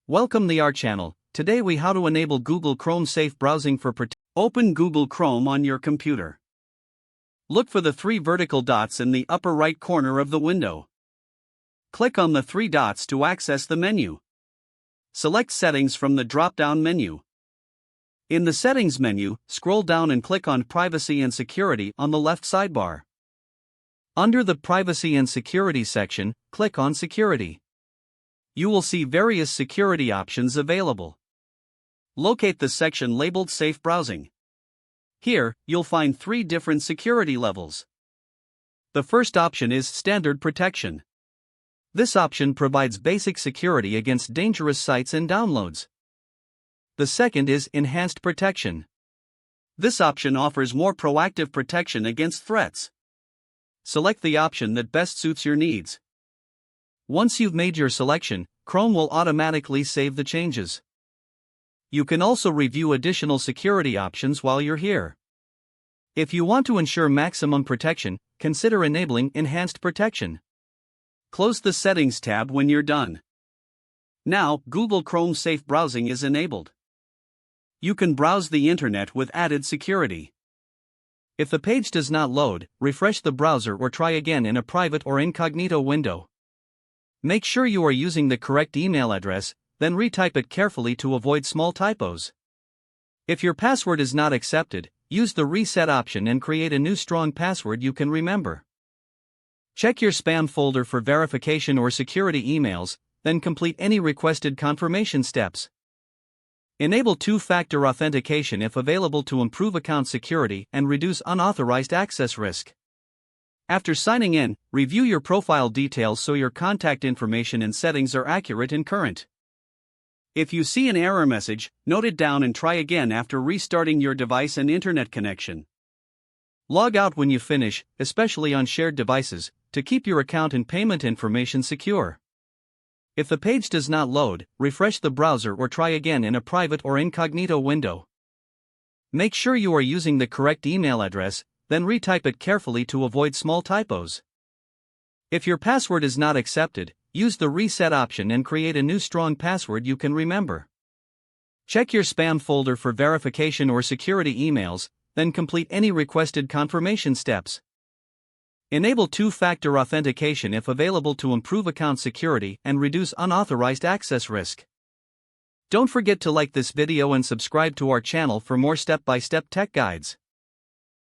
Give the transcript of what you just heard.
Welcome to our channel. Today we how to enable Google Chrome safe browsing for Open Google Chrome on your computer. Look for the three vertical dots in the upper right corner of the window. Click on the three dots to access the menu. Select Settings from the drop-down menu. In the Settings menu, scroll down and click on Privacy and Security on the left sidebar. Under the Privacy and Security section, click on Security. You will see various security options available. Locate the section labeled Safe Browsing. Here, you'll find three different security levels. The first option is Standard Protection. This option provides basic security against dangerous sites and downloads. The second is Enhanced Protection. This option offers more proactive protection against threats. Select the option that best suits your needs. Once you've made your selection, Chrome will automatically save the changes. You can also review additional security options while you're here. If you want to ensure maximum protection, consider enabling Enhanced Protection. Close the Settings tab when you're done. Now, Google Chrome Safe Browsing is enabled. You can browse the internet with added security. If the page does not load, refresh the browser or try again in a private or incognito window. Make sure you are using the correct email address, then retype it carefully to avoid small typos. If your password is not accepted, use the reset option and create a new strong password you can remember. Check your spam folder for verification or security emails, then complete any requested confirmation steps. Enable two-factor authentication if available to improve account security and reduce unauthorized access risk. After signing in, review your profile details so your contact information and settings are accurate and current. If you see an error message, note it down and try again after restarting your device and internet connection. Log out when you finish, especially on shared devices, to keep your account and payment information secure. If the page does not load, refresh the browser or try again in a private or incognito window. Make sure you are using the correct email address, then retype it carefully to avoid small typos. If your password is not accepted, use the reset option and create a new strong password you can remember. Check your spam folder for verification or security emails, then complete any requested confirmation steps. Enable two-factor authentication if available to improve account security and reduce unauthorized access risk. Don't forget to like this video and subscribe to our channel for more step-by-step tech guides.